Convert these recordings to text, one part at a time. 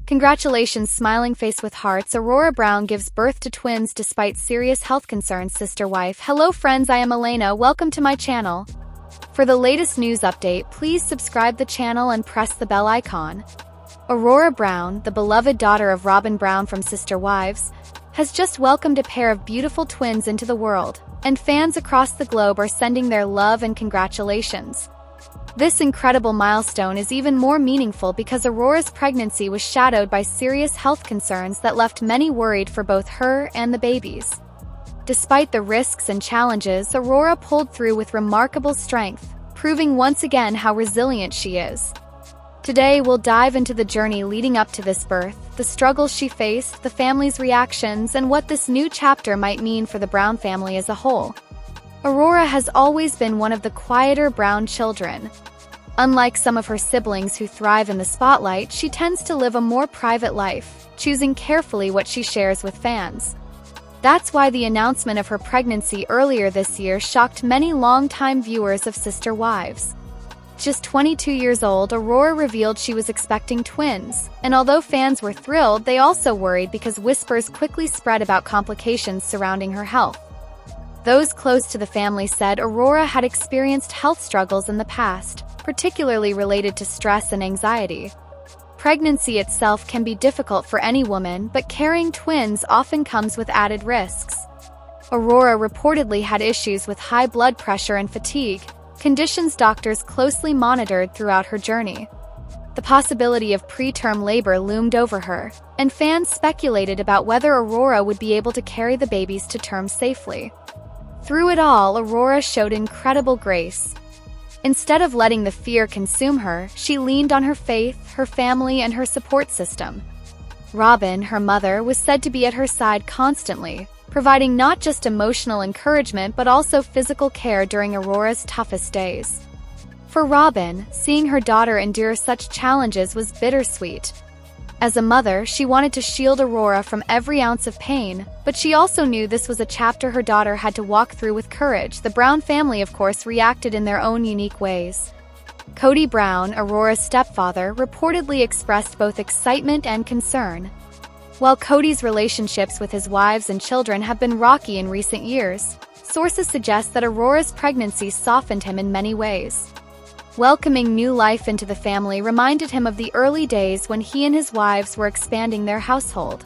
Congratulations, smiling face with hearts. Aurora Brown gives birth to twins despite serious health concerns, sister wife. Hello friends, I am Elena. Welcome to my channel. For the latest news update, please subscribe the channel and press the bell icon. Aurora Brown, the beloved daughter of Robin Brown from Sister Wives, has just welcomed a pair of beautiful twins into the world, and fans across the globe are sending their love and congratulations. This incredible milestone is even more meaningful because Aurora's pregnancy was shadowed by serious health concerns that left many worried for both her and the babies. Despite the risks and challenges, Aurora pulled through with remarkable strength, proving once again how resilient she is. Today, we'll dive into the journey leading up to this birth, the struggles she faced, the family's reactions, and what this new chapter might mean for the Brown family as a whole. Aurora has always been one of the quieter Brown children. Unlike some of her siblings who thrive in the spotlight, she tends to live a more private life, choosing carefully what she shares with fans. That's why the announcement of her pregnancy earlier this year shocked many longtime viewers of Sister Wives. Just 22 years old, Aurora revealed she was expecting twins, and although fans were thrilled, they also worried because whispers quickly spread about complications surrounding her health. Those close to the family said Aurora had experienced health struggles in the past, particularly related to stress and anxiety. Pregnancy itself can be difficult for any woman, but carrying twins often comes with added risks. Aurora reportedly had issues with high blood pressure and fatigue, conditions doctors closely monitored throughout her journey. The possibility of preterm labor loomed over her, and fans speculated about whether Aurora would be able to carry the babies to term safely. Through it all, Aurora showed incredible grace. Instead of letting the fear consume her, she leaned on her faith, her family, and her support system. Robin, her mother, was said to be at her side constantly, providing not just emotional encouragement but also physical care during Aurora's toughest days. For Robin, seeing her daughter endure such challenges was bittersweet. As a mother, she wanted to shield Aurora from every ounce of pain, but she also knew this was a chapter her daughter had to walk through with courage. The Brown family, of course, reacted in their own unique ways. Coyote Brown, Aurora's stepfather, reportedly expressed both excitement and concern. While Coyote's relationships with his wives and children have been rocky in recent years, sources suggest that Aurora's pregnancy softened him in many ways. Welcoming new life into the family reminded him of the early days when he and his wives were expanding their household.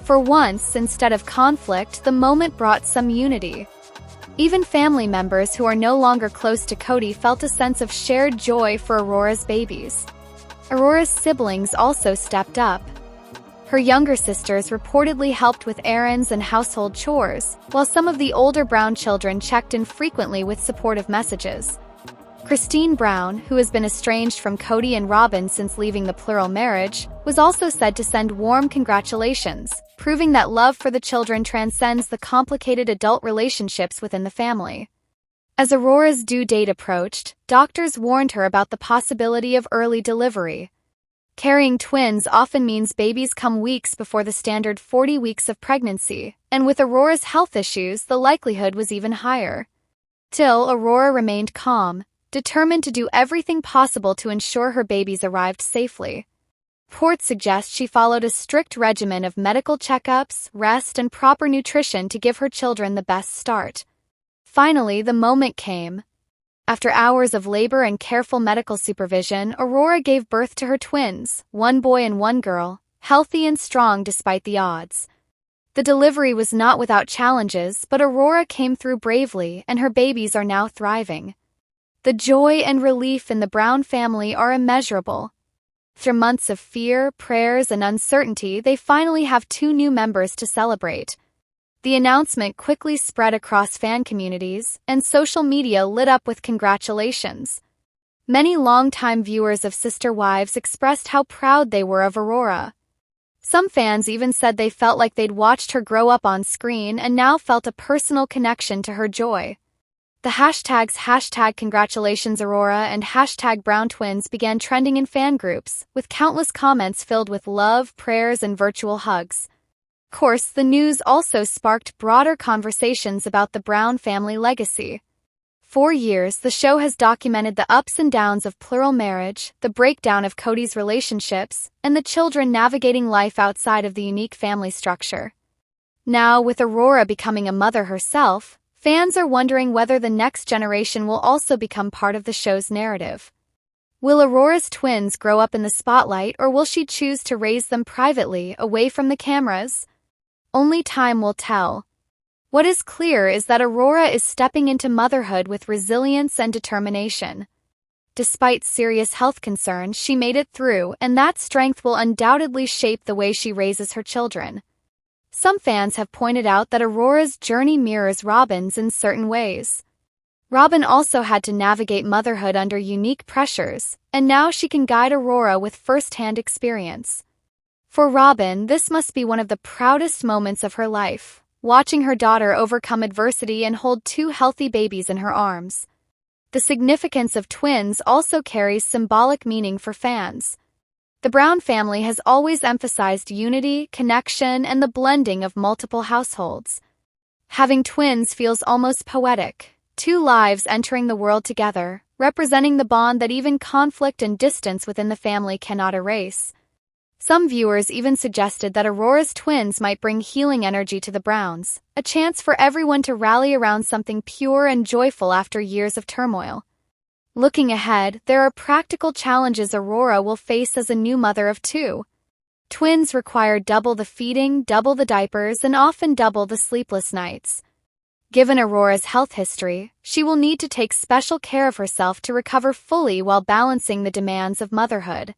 For once, instead of conflict, the moment brought some unity. Even family members who are no longer close to Coyote felt a sense of shared joy for Aurora's babies. Aurora's siblings also stepped up. Her younger sisters reportedly helped with errands and household chores, while some of the older Brown children checked in frequently with supportive messages. Christine Brown, who has been estranged from Coyote and Robin since leaving the plural marriage, was also said to send warm congratulations, proving that love for the children transcends the complicated adult relationships within the family. As Aurora's due date approached, doctors warned her about the possibility of early delivery. Carrying twins often means babies come weeks before the standard 40 weeks of pregnancy, and with Aurora's health issues, the likelihood was even higher. Still, Aurora remained calm, determined to do everything possible to ensure her babies arrived safely. Reports suggest she followed a strict regimen of medical checkups, rest, and proper nutrition to give her children the best start. Finally, the moment came. After hours of labor and careful medical supervision, Aurora gave birth to her twins, one boy and one girl, healthy and strong despite the odds. The delivery was not without challenges, but Aurora came through bravely, and her babies are now thriving. The joy and relief in the Brown family are immeasurable. After months of fear, prayers, and uncertainty, they finally have two new members to celebrate. The announcement quickly spread across fan communities, and social media lit up with congratulations. Many longtime viewers of Sister Wives expressed how proud they were of Aurora. Some fans even said they felt like they'd watched her grow up on screen and now felt a personal connection to her joy. The hashtags #CongratulationsAurora and #BrownTwins began trending in fan groups, with countless comments filled with love, prayers, and virtual hugs. Of course, the news also sparked broader conversations about the Brown family legacy. 4 years, the show has documented the ups and downs of plural marriage, the breakdown of Cody's relationships, and the children navigating life outside of the unique family structure. Now, with Aurora becoming a mother herself, fans are wondering whether the next generation will also become part of the show's narrative. Will Aurora's twins grow up in the spotlight, or will she choose to raise them privately, away from the cameras? Only time will tell. What is clear is that Aurora is stepping into motherhood with resilience and determination. Despite serious health concerns, she made it through, and that strength will undoubtedly shape the way she raises her children. Some fans have pointed out that Aurora's journey mirrors Robin's in certain ways. Robin also had to navigate motherhood under unique pressures, and now she can guide Aurora with first-hand experience. For Robin, this must be one of the proudest moments of her life, watching her daughter overcome adversity and hold two healthy babies in her arms. The significance of twins also carries symbolic meaning for fans. The Brown family has always emphasized unity, connection, and the blending of multiple households. Having twins feels almost poetic, two lives entering the world together, representing the bond that even conflict and distance within the family cannot erase. Some viewers even suggested that Aurora's twins might bring healing energy to the Browns, a chance for everyone to rally around something pure and joyful after years of turmoil. Looking ahead, there are practical challenges Aurora will face as a new mother of two. Twins require double the feeding, double the diapers, and often double the sleepless nights. Given Aurora's health history, she will need to take special care of herself to recover fully while balancing the demands of motherhood.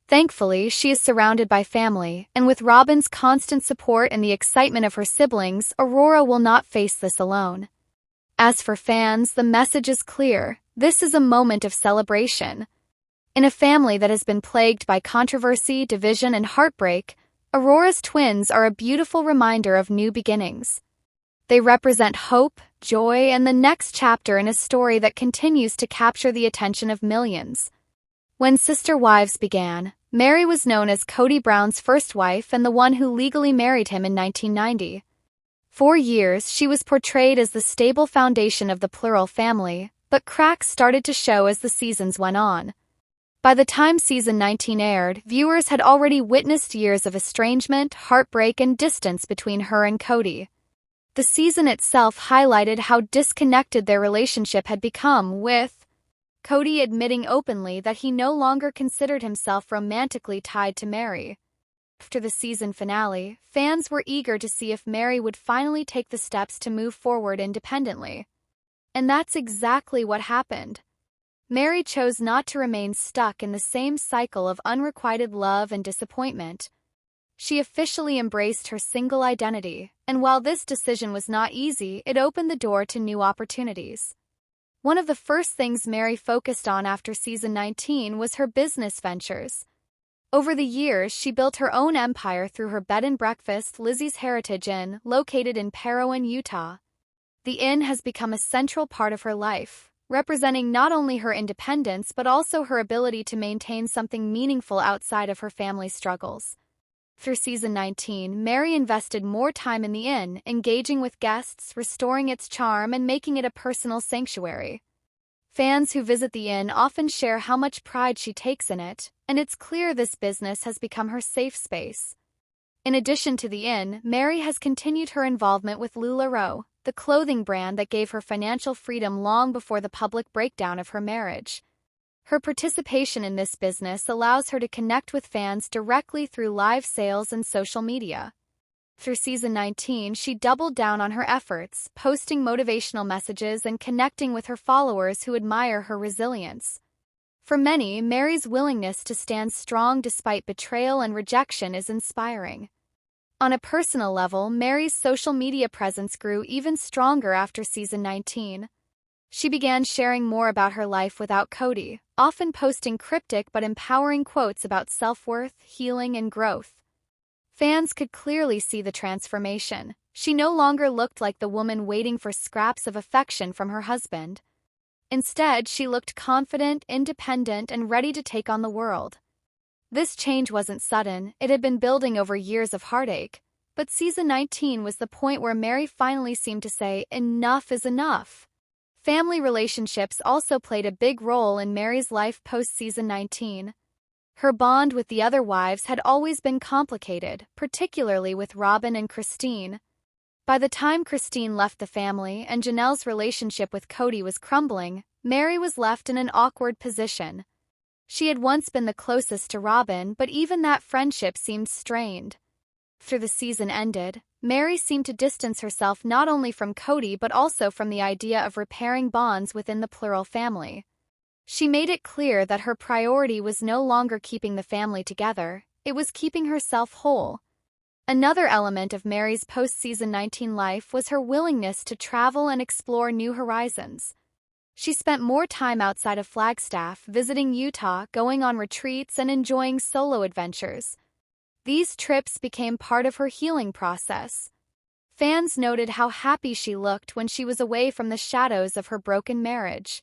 Thankfully, she is surrounded by family, and with Robin's constant support and the excitement of her siblings, Aurora will not face this alone. As for fans, the message is clear: this is a moment of celebration. In a family that has been plagued by controversy, division, and heartbreak, Aurora's twins are a beautiful reminder of new beginnings. They represent hope, joy, and the next chapter in a story that continues to capture the attention of millions. When Sister Wives began, Meri was known as Cody Brown's first wife and the one who legally married him in 1990. 4 years, she was portrayed as the stable foundation of the plural family, but cracks started to show as the seasons went on. By the time season 19 aired, viewers had already witnessed years of estrangement, heartbreak, and distance between her and Cody. The season itself highlighted how disconnected their relationship had become, with Cody admitting openly that he no longer considered himself romantically tied to Meri. After the season finale, fans were eager to see if Meri would finally take the steps to move forward independently. And that's exactly what happened. Meri chose not to remain stuck in the same cycle of unrequited love and disappointment. She officially embraced her single identity, and while this decision was not easy, it opened the door to new opportunities. One of the first things Meri focused on after season 19 was her business ventures. Over the years, she built her own empire through her bed and breakfast, Lizzie's Heritage Inn, located in Parowan, Utah. The inn has become a central part of her life, representing not only her independence but also her ability to maintain something meaningful outside of her family's struggles. Through season 19, Meri invested more time in the inn, engaging with guests, restoring its charm, and making it a personal sanctuary. Fans who visit the inn often share how much pride she takes in it, and it's clear this business has become her safe space. In addition to the inn, Meri has continued her involvement with LuLaRoe, the clothing brand that gave her financial freedom long before the public breakdown of her marriage. Her participation in this business allows her to connect with fans directly through live sales and social media. Through season 19, she doubled down on her efforts, posting motivational messages and connecting with her followers who admire her resilience. For many, Meri's willingness to stand strong despite betrayal and rejection is inspiring. On a personal level, Meri's social media presence grew even stronger after season 19. She began sharing more about her life without Cody, often posting cryptic but empowering quotes about self-worth, healing, and growth. Fans could clearly see the transformation. She no longer looked like the woman waiting for scraps of affection from her husband. Instead, she looked confident, independent, and ready to take on the world. This change wasn't sudden, it had been building over years of heartache, but season 19 was the point where Meri finally seemed to say, "Enough is enough." Family relationships also played a big role in Meri's life post-season 19. Her bond with the other wives had always been complicated, particularly with Robin and Christine. By the time Christine left the family and Janelle's relationship with Cody was crumbling, Meri was left in an awkward position. She had once been the closest to Robin, but even that friendship seemed strained. After the season ended, Meri seemed to distance herself not only from Cody but also from the idea of repairing bonds within the plural family. She made it clear that her priority was no longer keeping the family together, it was keeping herself whole. Another element of Meri's post-season 19 life was her willingness to travel and explore new horizons. She spent more time outside of Flagstaff, visiting Utah, going on retreats, and enjoying solo adventures. These trips became part of her healing process. Fans noted how happy she looked when she was away from the shadows of her broken marriage.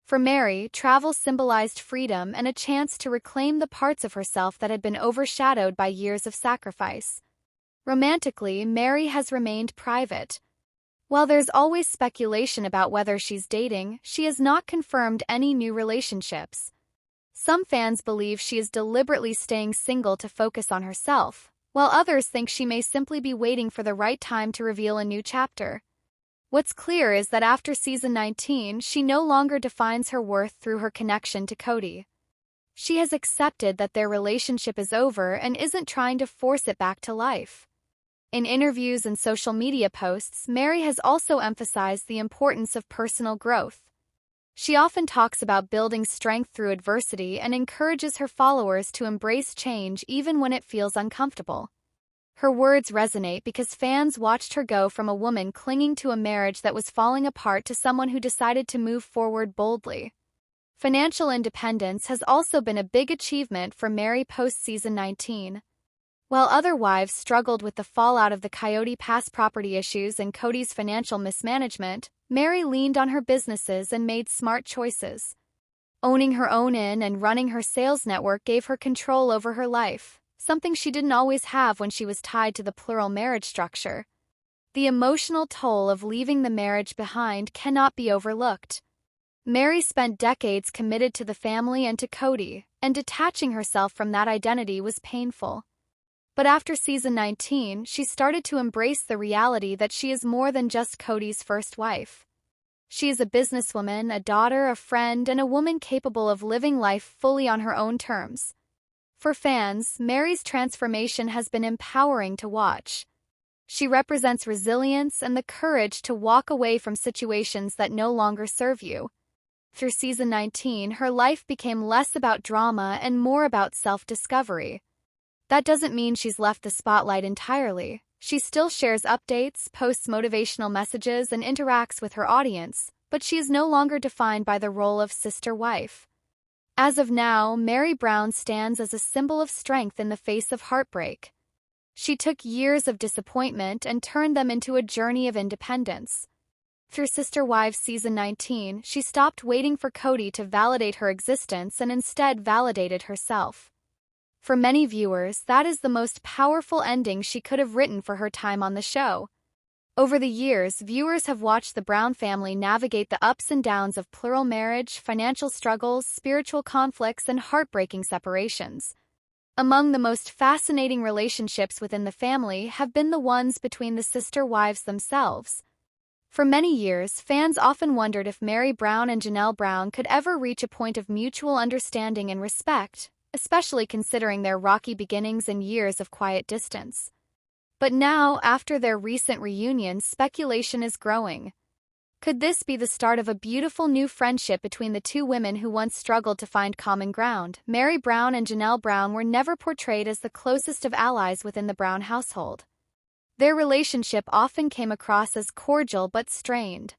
For Meri, travel symbolized freedom and a chance to reclaim the parts of herself that had been overshadowed by years of sacrifice. Romantically, Meri has remained private. While there's always speculation about whether she's dating, she has not confirmed any new relationships. Some fans believe she is deliberately staying single to focus on herself, while others think she may simply be waiting for the right time to reveal a new chapter. What's clear is that after season 19, she no longer defines her worth through her connection to Cody. She has accepted that their relationship is over and isn't trying to force it back to life. In interviews and social media posts, Meri has also emphasized the importance of personal growth. She often talks about building strength through adversity and encourages her followers to embrace change even when it feels uncomfortable. Her words resonate because fans watched her go from a woman clinging to a marriage that was falling apart to someone who decided to move forward boldly. Financial independence has also been a big achievement for Meri post-season 19. While other wives struggled with the fallout of the Coyote Pass property issues and Cody's financial mismanagement, Meri leaned on her businesses and made smart choices. Owning her own inn and running her sales network gave her control over her life, something she didn't always have when she was tied to the plural marriage structure. The emotional toll of leaving the marriage behind cannot be overlooked. Meri spent decades committed to the family and to Cody, and detaching herself from that identity was painful. But after season 19, she started to embrace the reality that she is more than just Cody's first wife. She is a businesswoman, a daughter, a friend, and a woman capable of living life fully on her own terms. For fans, Meri's transformation has been empowering to watch. She represents resilience and the courage to walk away from situations that no longer serve you. Through season 19, her life became less about drama and more about self-discovery. That doesn't mean she's left the spotlight entirely. She still shares updates, posts motivational messages, and interacts with her audience, but she is no longer defined by the role of sister wife. As of now, Meri Brown stands as a symbol of strength in the face of heartbreak. She took years of disappointment and turned them into a journey of independence. Through Sister Wives season 19, she stopped waiting for Cody to validate her existence and instead validated herself. For many viewers, that is the most powerful ending she could have written for her time on the show. Over the years, viewers have watched the Brown family navigate the ups and downs of plural marriage, financial struggles, spiritual conflicts, and heartbreaking separations. Among the most fascinating relationships within the family have been the ones between the sister wives themselves. For many years, fans often wondered if Meri Brown and Janelle Brown could ever reach a point of mutual understanding and respect, especially considering their rocky beginnings and years of quiet distance. But now, after their recent reunion, speculation is growing. Could this be the start of a beautiful new friendship between the two women who once struggled to find common ground? Meri Brown and Janelle Brown were never portrayed as the closest of allies within the Brown household. Their relationship often came across as cordial but strained.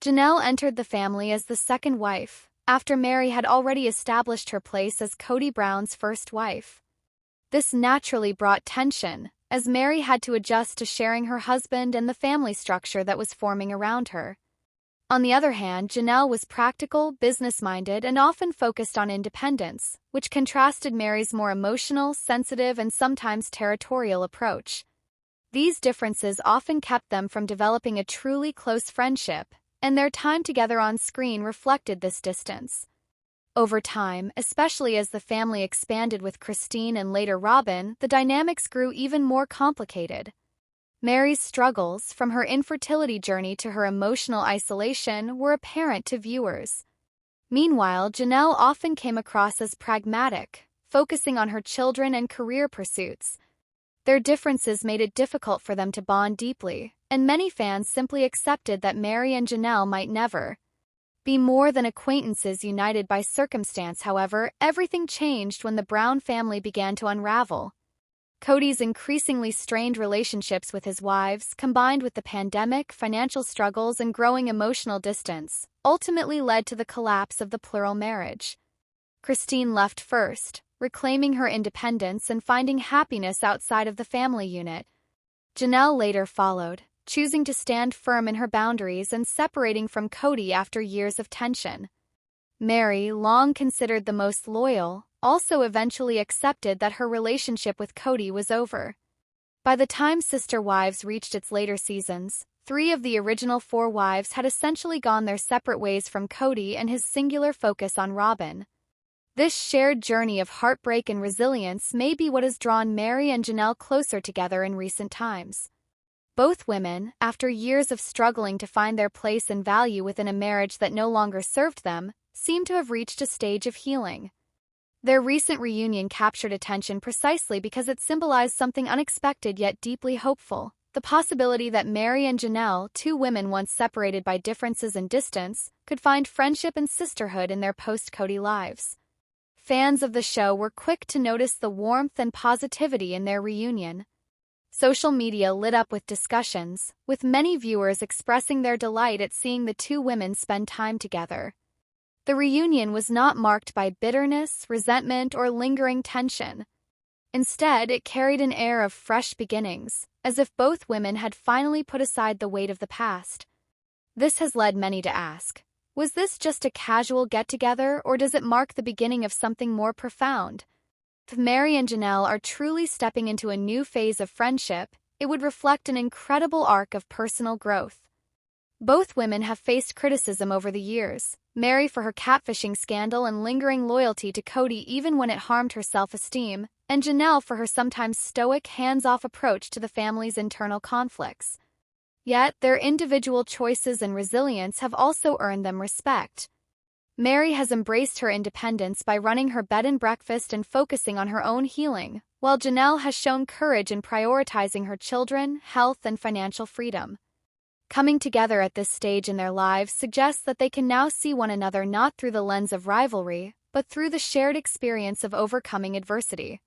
Janelle entered the family as the second wife, after Meri had already established her place as Cody Brown's first wife. This naturally brought tension, as Meri had to adjust to sharing her husband and the family structure that was forming around her. On the other hand, Janelle was practical, business-minded, and often focused on independence, which contrasted Meri's more emotional, sensitive, and sometimes territorial approach. These differences often kept them from developing a truly close friendship, and their time together on screen reflected this distance. Over time, especially as the family expanded with Christine and later Robin, the dynamics grew even more complicated. Meri's struggles, from her infertility journey to her emotional isolation, were apparent to viewers. Meanwhile, Janelle often came across as pragmatic, focusing on her children and career pursuits. Their differences made it difficult for them to bond deeply, and many fans simply accepted that Meri and Janelle might never be more than acquaintances united by circumstance. However, everything changed when the Brown family began to unravel. Cody's increasingly strained relationships with his wives, combined with the pandemic, financial struggles, and growing emotional distance, ultimately led to the collapse of the plural marriage. Christine left first, reclaiming her independence and finding happiness outside of the family unit. Janelle later followed, choosing to stand firm in her boundaries and separating from Cody after years of tension. Meri, long considered the most loyal, also eventually accepted that her relationship with Cody was over. By the time Sister Wives reached its later seasons, 3 of the original 4 wives had essentially gone their separate ways from Cody and his singular focus on Robin. This shared journey of heartbreak and resilience may be what has drawn Meri and Janelle closer together in recent times. Both women, after years of struggling to find their place and value within a marriage that no longer served them, seem to have reached a stage of healing. Their recent reunion captured attention precisely because it symbolized something unexpected yet deeply hopeful: the possibility that Meri and Janelle, 2 women once separated by differences and distance, could find friendship and sisterhood in their post-Cody lives. Fans of the show were quick to notice the warmth and positivity in their reunion. Social media lit up with discussions, with many viewers expressing their delight at seeing the 2 women spend time together. The reunion was not marked by bitterness, resentment, or lingering tension. Instead, it carried an air of fresh beginnings, as if both women had finally put aside the weight of the past. This has led many to ask, was this just a casual get-together, or does it mark the beginning of something more profound? If Meri and Janelle are truly stepping into a new phase of friendship, it would reflect an incredible arc of personal growth. Both women have faced criticism over the years, Meri for her catfishing scandal and lingering loyalty to Cody even when it harmed her self-esteem, and Janelle for her sometimes stoic, hands-off approach to the family's internal conflicts. Yet, their individual choices and resilience have also earned them respect. Meri has embraced her independence by running her bed and breakfast and focusing on her own healing, while Janelle has shown courage in prioritizing her children, health, and financial freedom. Coming together at this stage in their lives suggests that they can now see one another not through the lens of rivalry, but through the shared experience of overcoming adversity.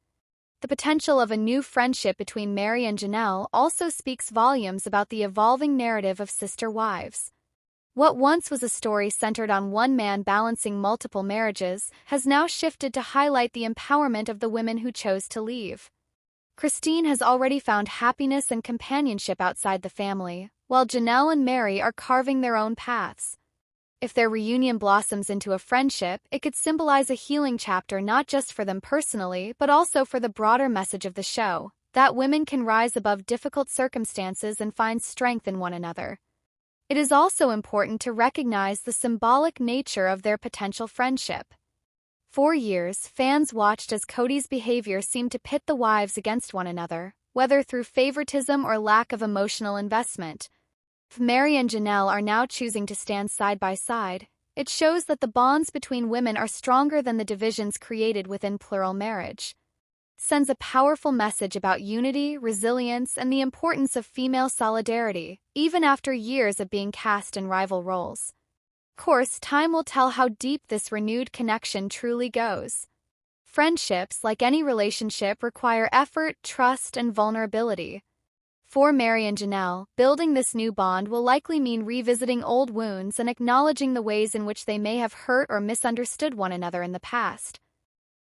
The potential of a new friendship between Meri and Janelle also speaks volumes about the evolving narrative of Sister Wives. What once was a story centered on one man balancing multiple marriages has now shifted to highlight the empowerment of the women who chose to leave. Christine has already found happiness and companionship outside the family, while Janelle and Meri are carving their own paths. If their reunion blossoms into a friendship, it could symbolize a healing chapter not just for them personally, but also for the broader message of the show, that women can rise above difficult circumstances and find strength in one another. It is also important to recognize the symbolic nature of their potential friendship. For years, fans watched as Cody's behavior seemed to pit the wives against one another, whether through favoritism or lack of emotional investment. If Meri and Janelle are now choosing to stand side by side, it shows that the bonds between women are stronger than the divisions created within plural marriage. It sends a powerful message about unity, resilience, and the importance of female solidarity, even after years of being cast in rival roles. Of course, time will tell how deep this renewed connection truly goes. Friendships, like any relationship, require effort, trust, and vulnerability. For Meri and Janelle, building this new bond will likely mean revisiting old wounds and acknowledging the ways in which they may have hurt or misunderstood one another in the past.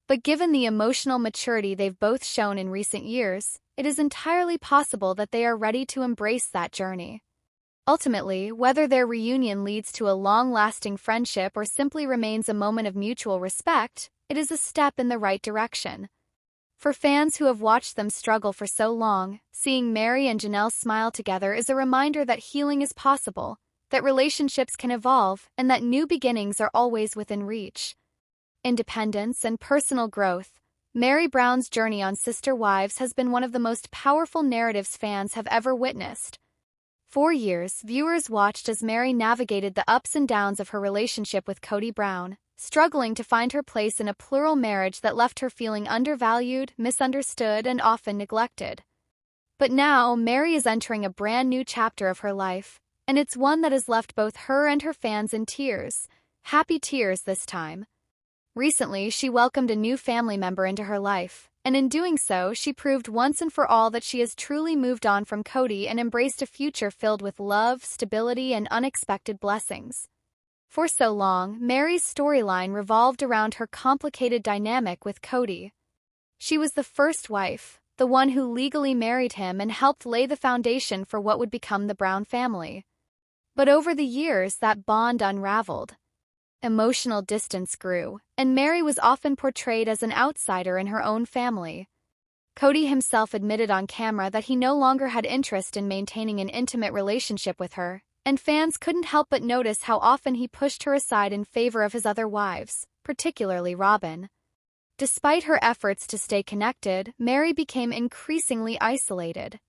But given the emotional maturity they've both shown in recent years, it is entirely possible that they are ready to embrace that journey. Ultimately, whether their reunion leads to a long-lasting friendship or simply remains a moment of mutual respect, it is a step in the right direction. For fans who have watched them struggle for so long, seeing Meri and Janelle smile together is a reminder that healing is possible, that relationships can evolve, and that new beginnings are always within reach. Independence and personal growth. Meri Brown's journey on Sister Wives has been one of the most powerful narratives fans have ever witnessed. For years, viewers watched as Meri navigated the ups and downs of her relationship with Coyote Brown, struggling to find her place in a plural marriage that left her feeling undervalued, misunderstood, and often neglected. But now, Meri is entering a brand new chapter of her life, and it's one that has left both her and her fans in tears. Happy tears this time. Recently, she welcomed a new family member into her life, and in doing so, she proved once and for all that she has truly moved on from Coyote and embraced a future filled with love, stability, and unexpected blessings. For so long, Meri's storyline revolved around her complicated dynamic with Coyote. She was the first wife, the one who legally married him and helped lay the foundation for what would become the Brown family. But over the years, that bond unraveled. Emotional distance grew, and Meri was often portrayed as an outsider in her own family. Coyote himself admitted on camera that he no longer had interest in maintaining an intimate relationship with her, and fans couldn't help but notice how often he pushed her aside in favor of his other wives, particularly Robin. Despite her efforts to stay connected, Meri became increasingly isolated.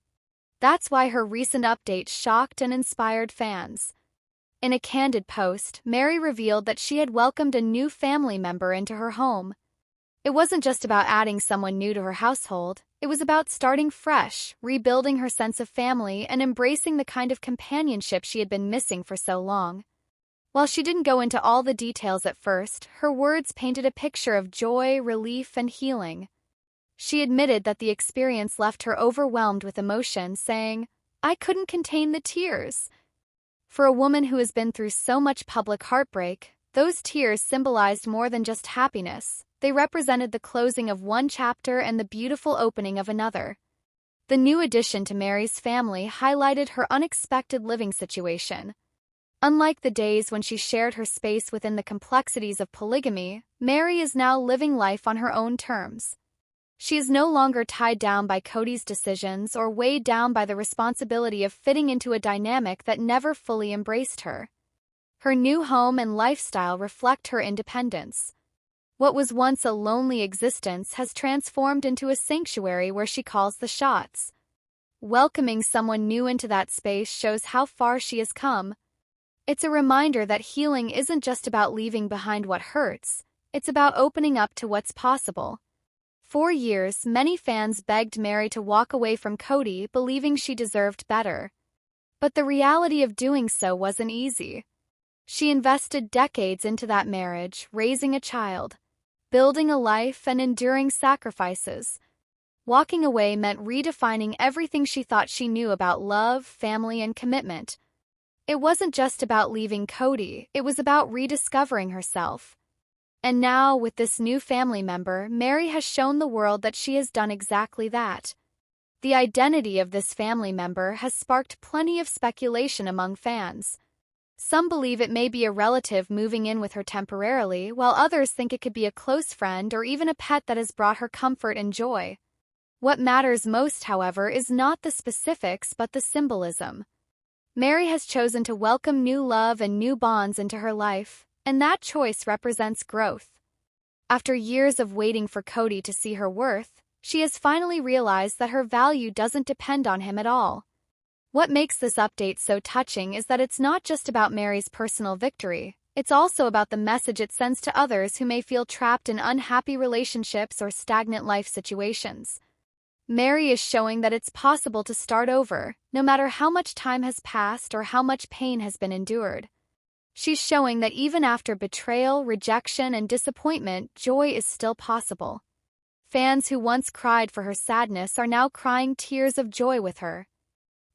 That's why her recent update shocked and inspired fans. In a candid post, Meri revealed that she had welcomed a new family member into her home. It wasn't just about adding someone new to her household, it was about starting fresh, rebuilding her sense of family, and embracing the kind of companionship she had been missing for so long. While she didn't go into all the details at first, her words painted a picture of joy, relief, and healing. She admitted that the experience left her overwhelmed with emotion, saying, "I couldn't contain the tears." For a woman who has been through so much public heartbreak, those tears symbolized more than just happiness. They represented the closing of one chapter and the beautiful opening of another. The new addition to Meri's family highlighted her unexpected living situation. Unlike the days when she shared her space within the complexities of polygamy, Meri is now living life on her own terms. She is no longer tied down by Coyote's decisions or weighed down by the responsibility of fitting into a dynamic that never fully embraced her. Her new home and lifestyle reflect her independence. What was once a lonely existence has transformed into a sanctuary where she calls the shots. Welcoming someone new into that space shows how far she has come. It's a reminder that healing isn't just about leaving behind what hurts, it's about opening up to what's possible. For years, many fans begged Meri to walk away from Coyote, believing she deserved better. But the reality of doing so wasn't easy. She invested decades into that marriage, raising a child, building a life, and enduring sacrifices. Walking away meant redefining everything she thought she knew about love, family, and commitment. It wasn't just about leaving Coyote, it was about rediscovering herself. And now, with this new family member, Meri has shown the world that she has done exactly that. The identity of this family member has sparked plenty of speculation among fans. Some believe it may be a relative moving in with her temporarily, while others think it could be a close friend or even a pet that has brought her comfort and joy. What matters most, however, is not the specifics but the symbolism. Meri has chosen to welcome new love and new bonds into her life, and that choice represents growth. After years of waiting for Coyote to see her worth, she has finally realized that her value doesn't depend on him at all. What makes this update so touching is that it's not just about Meri's personal victory, it's also about the message it sends to others who may feel trapped in unhappy relationships or stagnant life situations. Meri is showing that it's possible to start over, no matter how much time has passed or how much pain has been endured. She's showing that even after betrayal, rejection, and disappointment, joy is still possible. Fans who once cried for her sadness are now crying tears of joy with her.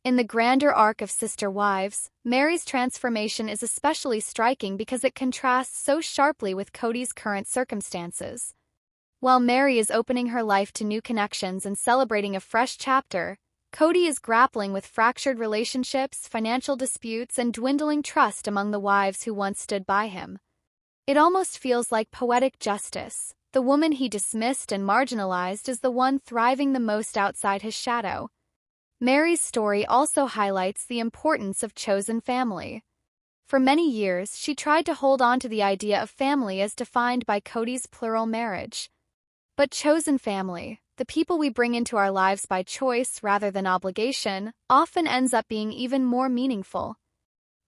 In the grander arc of Sister Wives, Meri's transformation is especially striking because it contrasts so sharply with Coyote's current circumstances. While Meri is opening her life to new connections and celebrating a fresh chapter, Coyote is grappling with fractured relationships, financial disputes, and dwindling trust among the wives who once stood by him. It almost feels like poetic justice. The woman he dismissed and marginalized is the one thriving the most outside his shadow. Meri's story also highlights the importance of chosen family. For many years, she tried to hold on to the idea of family as defined by Cody's plural marriage. But chosen family, the people we bring into our lives by choice rather than obligation, often ends up being even more meaningful.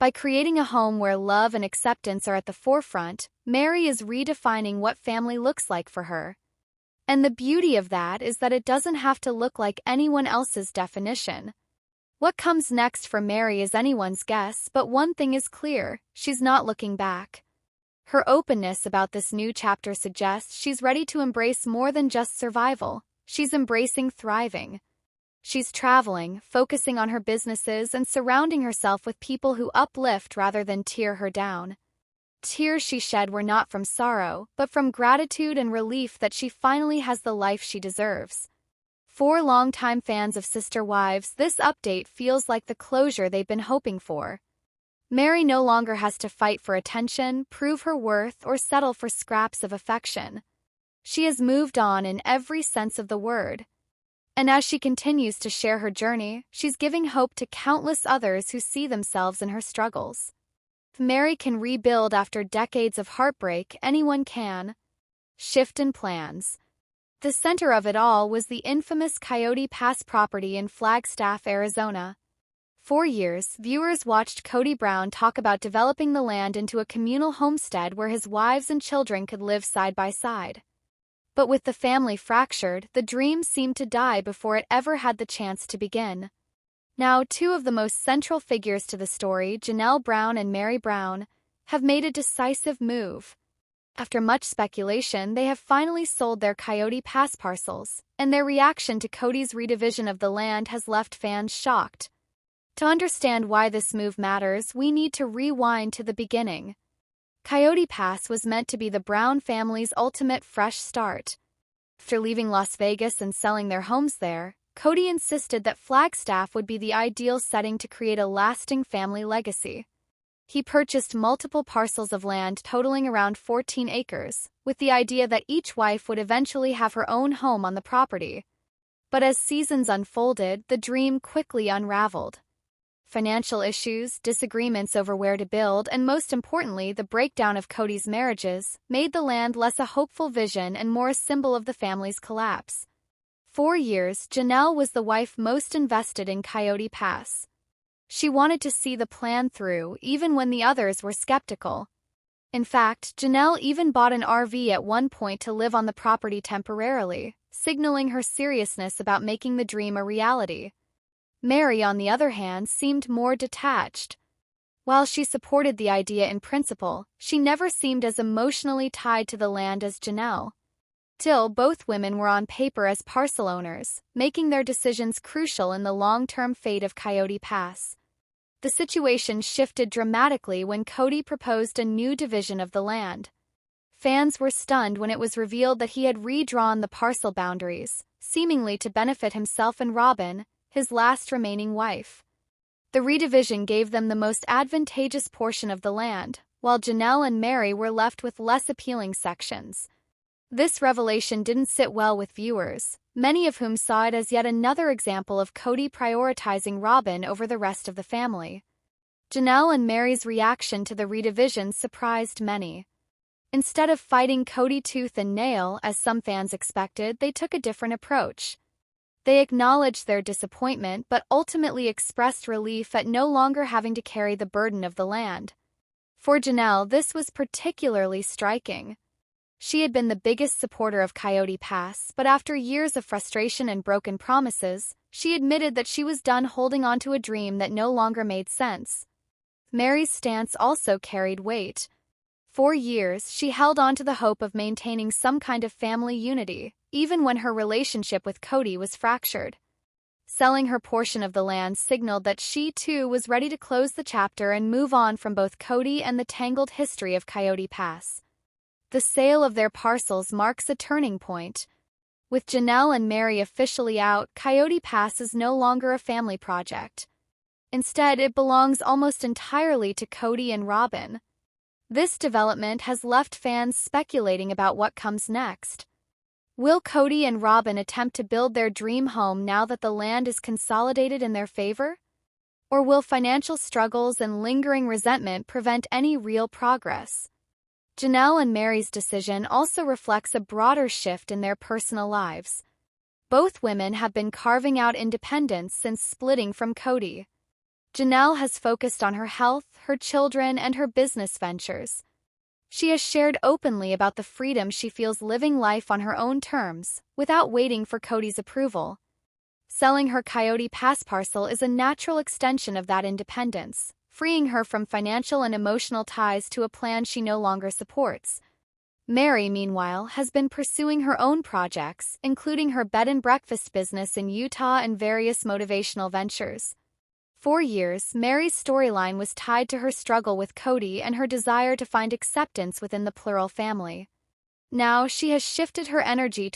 By creating a home where love and acceptance are at the forefront, Meri is redefining what family looks like for her. And the beauty of that is that it doesn't have to look like anyone else's definition. What comes next for Meri is anyone's guess, but one thing is clear: she's not looking back. Her openness about this new chapter suggests she's ready to embrace more than just survival. She's embracing thriving. She's traveling, focusing on her businesses, and surrounding herself with people who uplift rather than tear her down. Tears she shed were not from sorrow, but from gratitude and relief that she finally has the life she deserves. For longtime fans of Sister Wives, this update feels like the closure they've been hoping for. Meri no longer has to fight for attention, prove her worth, or settle for scraps of affection. She has moved on in every sense of the word. And as she continues to share her journey, she's giving hope to countless others who see themselves in her struggles. If Meri can rebuild after decades of heartbreak, anyone can. Shift in plans. The center of it all was the infamous Coyote Pass property in Flagstaff, Arizona. For years, viewers watched Coyote Brown talk about developing the land into a communal homestead where his wives and children could live side by side. But with the family fractured, the dream seemed to die before it ever had the chance to begin. Now, two of the most central figures to the story, Janelle Brown and Meri Brown, have made a decisive move. After much speculation, they have finally sold their Coyote Pass parcels, and their reaction to Cody's redivision of the land has left fans shocked. To understand why this move matters, we need to rewind to the beginning. Coyote Pass was meant to be the Brown family's ultimate fresh start. After leaving Las Vegas and selling their homes there, Cody insisted that Flagstaff would be the ideal setting to create a lasting family legacy. He purchased multiple parcels of land totaling around 14 acres, with the idea that each wife would eventually have her own home on the property. But as seasons unfolded, the dream quickly unraveled. Financial issues, disagreements over where to build, and most importantly, the breakdown of Cody's marriages, made the land less a hopeful vision and more a symbol of the family's collapse. For years, Janelle was the wife most invested in Coyote Pass. She wanted to see the plan through, even when the others were skeptical. In fact, Janelle even bought an RV at one point to live on the property temporarily, signaling her seriousness about making the dream a reality. Meri, on the other hand, seemed more detached. While she supported the idea in principle, she never seemed as emotionally tied to the land as Janelle. Still, both women were on paper as parcel owners, making their decisions crucial in the long-term fate of Coyote Pass. The situation shifted dramatically when Cody proposed a new division of the land. Fans were stunned when it was revealed that he had redrawn the parcel boundaries, seemingly to benefit himself and Robin, his last remaining wife. The redivision gave them the most advantageous portion of the land, while Janelle and Meri were left with less appealing sections. This revelation didn't sit well with viewers, many of whom saw it as yet another example of Cody prioritizing Robin over the rest of the family. Janelle and Meri's reaction to the redivision surprised many. Instead of fighting Cody tooth and nail, as some fans expected, they took a different approach. They acknowledged their disappointment but ultimately expressed relief at no longer having to carry the burden of the land. For Janelle, this was particularly striking. She had been the biggest supporter of Coyote Pass, but after years of frustration and broken promises, she admitted that she was done holding on to a dream that no longer made sense. Meri's stance also carried weight. For years, she held on to the hope of maintaining some kind of family unity, even when her relationship with Cody was fractured. Selling her portion of the land signaled that she, too, was ready to close the chapter and move on from both Cody and the tangled history of Coyote Pass. The sale of their parcels marks a turning point. With Janelle and Meri officially out, Coyote Pass is no longer a family project. Instead, it belongs almost entirely to Cody and Robin. This development has left fans speculating about what comes next. Will Cody and Robin attempt to build their dream home now that the land is consolidated in their favor? Or will financial struggles and lingering resentment prevent any real progress? Janelle and Meri's decision also reflects a broader shift in their personal lives. Both women have been carving out independence since splitting from Cody. Janelle has focused on her health, her children, and her business ventures. She has shared openly about the freedom she feels living life on her own terms, without waiting for Cody's approval. Selling her Coyote Pass parcel is a natural extension of that independence, freeing her from financial and emotional ties to a plan she no longer supports. Meri, meanwhile, has been pursuing her own projects, including her bed and breakfast business in Utah and various motivational ventures. For years, Meri's storyline was tied to her struggle with Cody and her desire to find acceptance within the plural family. Now she has shifted her energy